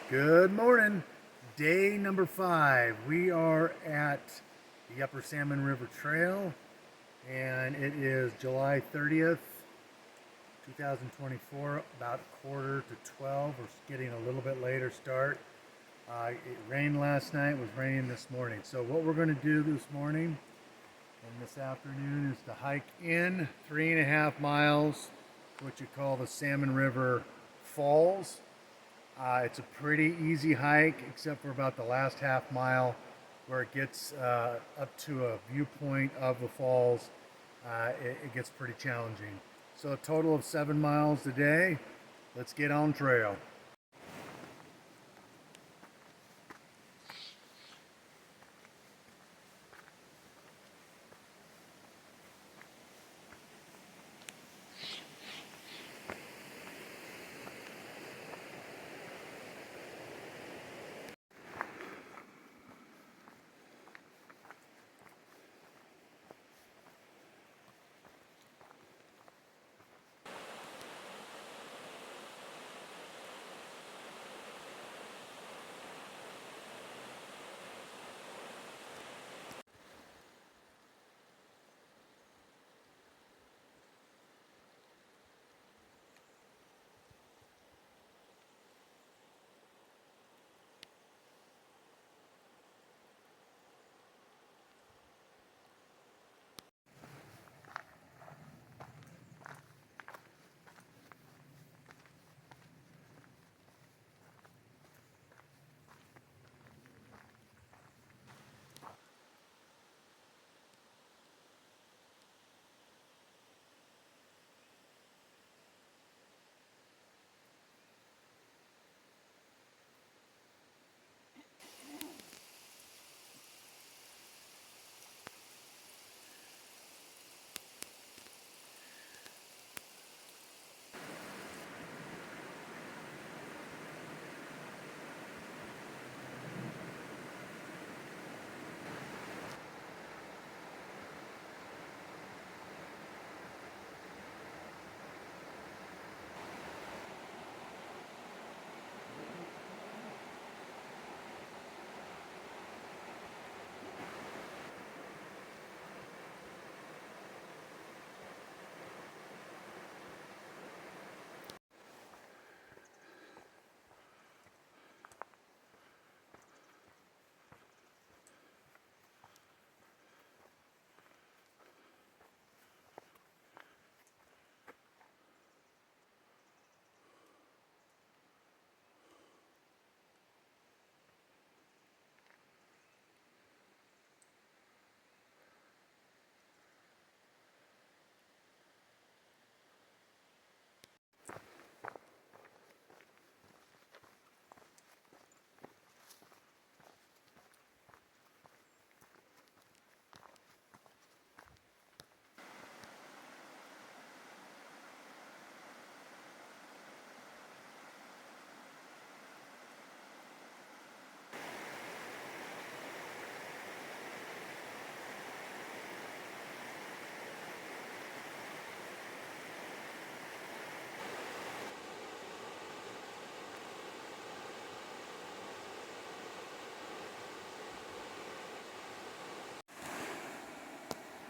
Good morning. Day number 5. We are at the Upper Salmon River Trail, and it is July 30th, 2024, about quarter to 12. We're getting a little bit later start. It rained last night, it was raining this morning. So what we're going to do this morning and this afternoon is to hike in 3.5 miles, what you call the Salmon River Falls. It's a pretty easy hike, except for about the last half mile where it gets up to a viewpoint of the falls. It gets pretty challenging. So a total of 7 miles today. Let's get on trail.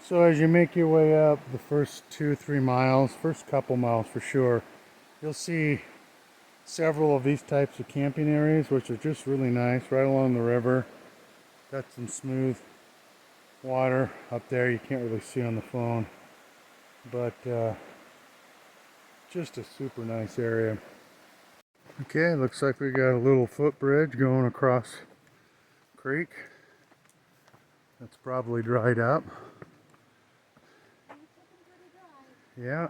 So as you make your way up the first 2-3 miles, first couple miles for sure, you'll see several of these types of camping areas, which are just really nice, right along the river. Got some smooth water up there you can't really see on the phone, but just a super nice area. Okay, looks like we got a little footbridge going across the creek. That's probably dried up. Yeah.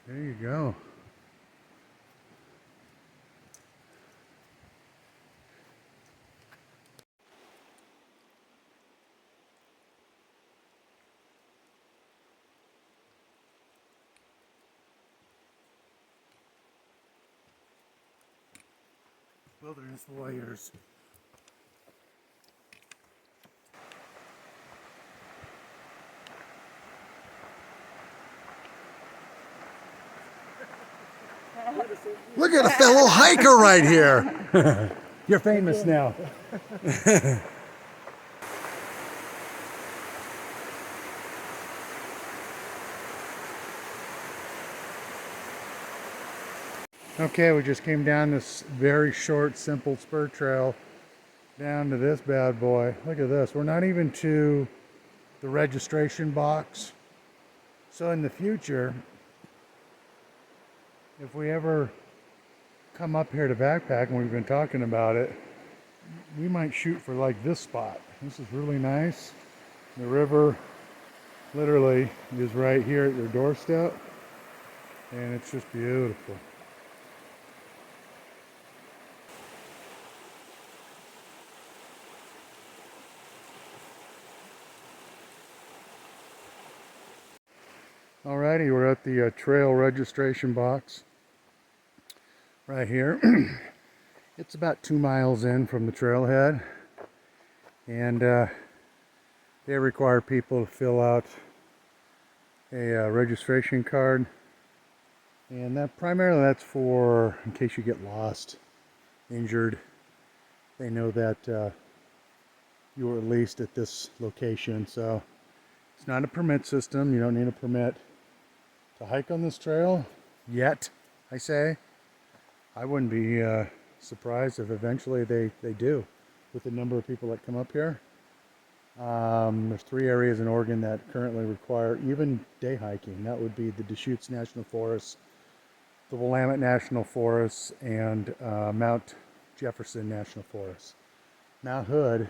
There you go. Wilderness warriors. Look at a fellow hiker right here. You're famous now. Okay, we just came down this very short, simple spur trail down to this bad boy. Look at this. We're not even to the registration box. So in the future, if we ever come up here to backpack, and we've been talking about it, we might shoot for like this spot. This is really nice. The river literally is right here at your doorstep, and it's just beautiful. Alrighty, we're at the trail registration box right here. It's about 2 miles in from the trailhead, and they require people to fill out a registration card, and that primarily that's for in case you get lost, injured. They know that you were released at this location, so it's not a permit system. You don't need a permit to hike on this trail yet, I say. I wouldn't be surprised if eventually they do with the number of people that come up here. There's 3 areas in Oregon that currently require even day hiking. That would be the Deschutes National Forest, the Willamette National Forest, and Mount Jefferson National Forest. Mount Hood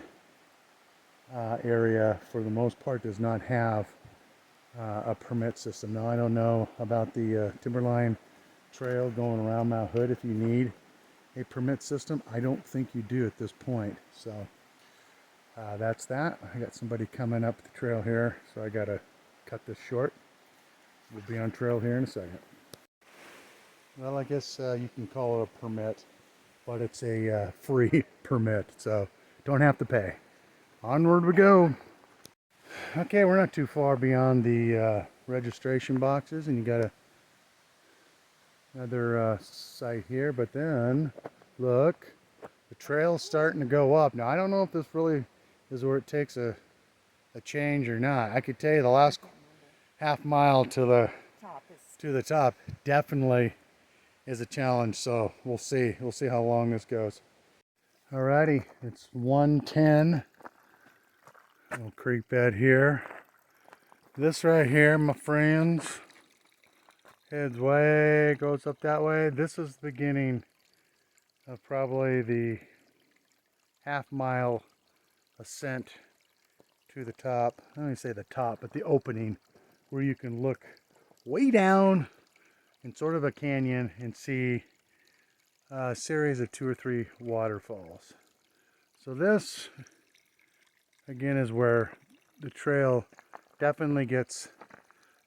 area, for the most part, does not have a permit system. Now, I don't know about the Timberline Trail going around Mount Hood if you need a permit system. I don't think you do at this point. So that's that. I got somebody coming up the trail here, so I gotta cut this short. We'll be on trail here in a second. Well, I guess you can call it a permit, but it's a free permit, so don't have to pay. Onward we go. Okay, we're not too far beyond the registration boxes, and you got another site here, but then look, the trail's starting to go up. Now, I don't know if this really is where it takes a change or not. I could tell you the last half mile to the top definitely is a challenge, so we'll see how long this goes. Alrighty, it's 1:10. Little creek bed here. This right here, my friends, goes up that way. This is the beginning of probably the half-mile ascent to the top. I don't even say the top, but the opening where you can look way down in sort of a canyon and see a series of 2 or 3 waterfalls. So this, again, is where the trail definitely gets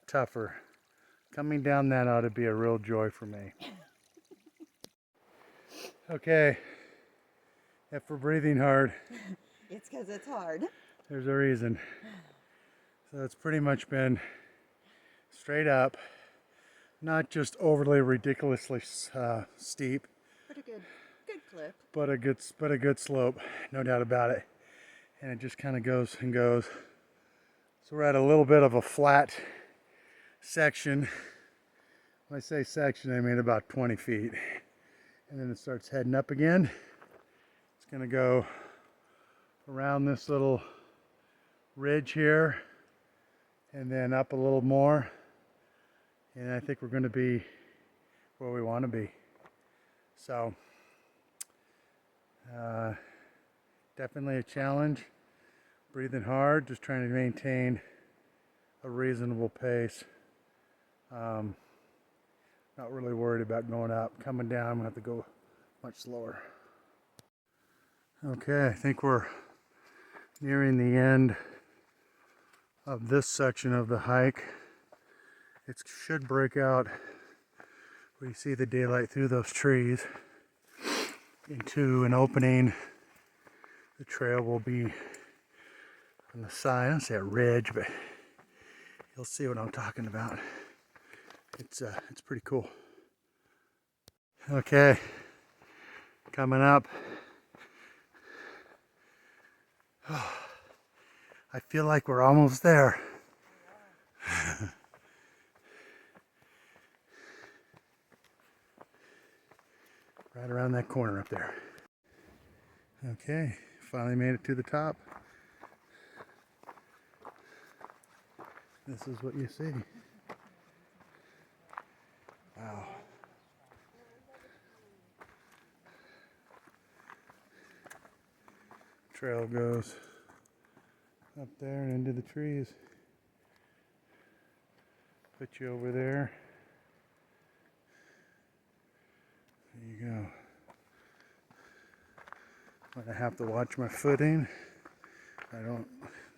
tougher. Coming down that ought to be a real joy for me. Okay, if we're breathing hard, it's because it's hard. There's a reason. So it's pretty much been straight up, not just overly ridiculously steep, But a good clip. but a good slope, no doubt about it. And it just kind of goes and goes. So we're at a little bit of a flat section. When I say section, I mean about 20 feet. And then it starts heading up again. It's gonna go around this little ridge here and then up a little more. And I think we're gonna be where we wanna be. So, definitely a challenge. Breathing hard, just trying to maintain a reasonable pace. Not really worried about going up. Coming down, I'm gonna have to go much slower. Okay, I think we're nearing the end of this section of the hike. It should break out where you see the daylight through those trees into an opening. The trail will be on the side. I don't say a ridge, but you'll see what I'm talking about. It's pretty cool. Okay, coming up. I feel like we're almost there. Right around that corner up there. Okay, finally made it to the top. This is what you see. Wow. Trail goes up there and into the trees. Put you over there. There you go. I'm gonna have to watch my footing.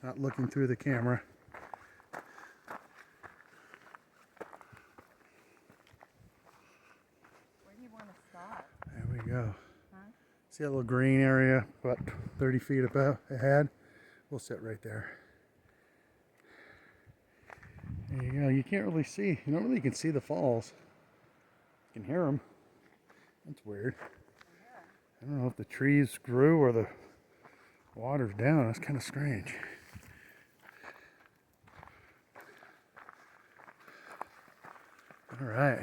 Not looking through the camera. Where do you want to stop? There we go. Huh? See that little green area about 30 feet above ahead? We'll sit right there. There you go. You can't really see. You don't really can see the falls. You can hear them. That's weird. I don't know if the trees grew or the water's down. That's kind of strange. All right.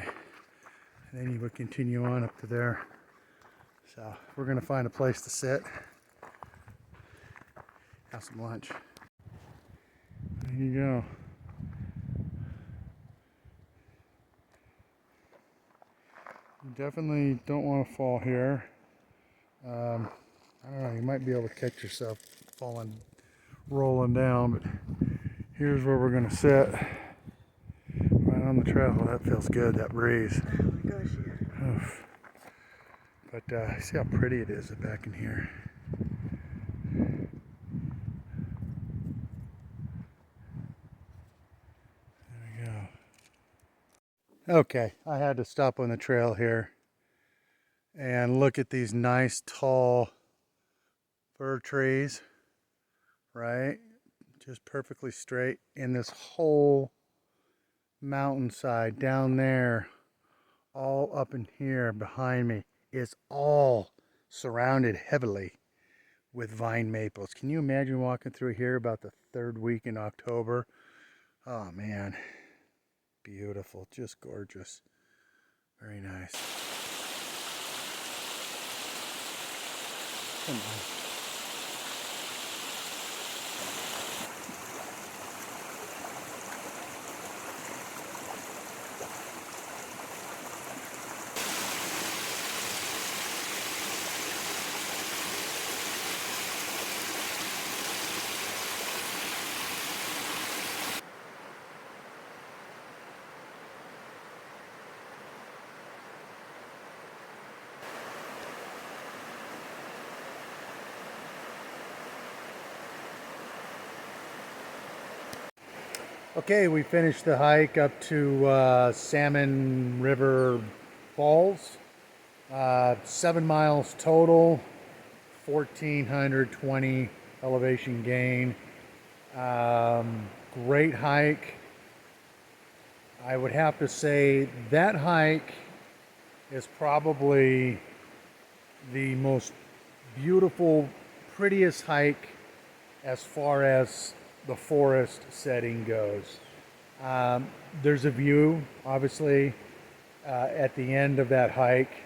And then you would continue on up to there. So we're going to find a place to sit. Have some lunch. There you go. You definitely don't want to fall here. I don't know, you might be able to catch yourself falling, rolling down, but here's where we're going to sit. Right on the trail. That feels good, that breeze. Oh my gosh, yeah. Oof. But see how pretty it is back in here. There we go. Okay, I had to stop on the trail here and look at these nice tall fir trees, right? Just perfectly straight. And this whole mountainside down there, all up in here behind me, is all surrounded heavily with vine maples. Can you imagine walking through here about the third week in October? Oh man, beautiful, just gorgeous. Very nice. Come on. Okay, we finished the hike up to Salmon River Falls. 7 miles total, 1,420 elevation gain. Great hike. I would have to say that hike is probably the most beautiful, prettiest hike as far as the forest setting goes. There's a view, obviously, at the end of that hike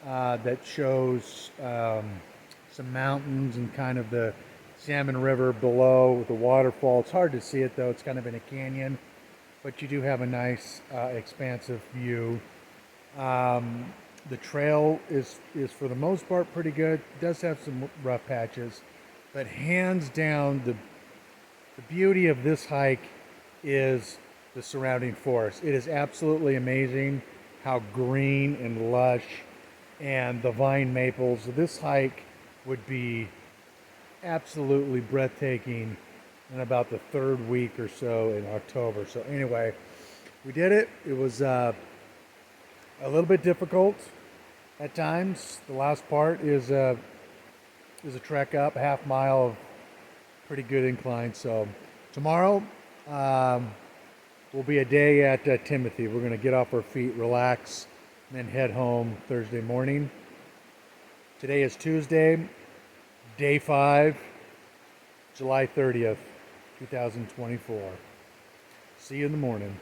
that shows some mountains and kind of the Salmon River below with the waterfall. It's hard to see it though, it's kind of in a canyon, but you do have a nice expansive view. The trail is for the most part pretty good. It does have some rough patches, but hands down the beauty of this hike is the surrounding forest. It is absolutely amazing how green and lush, and the vine maples. This hike would be absolutely breathtaking in about the third week or so in October. So anyway, we did it. It was a little bit difficult at times. The last part is a trek up, a half mile of pretty good incline. So tomorrow will be a day at Timothy. We're going to get off our feet, relax, and then head home Thursday morning. Today is Tuesday, day 5, July 30th, 2024. See you in the morning.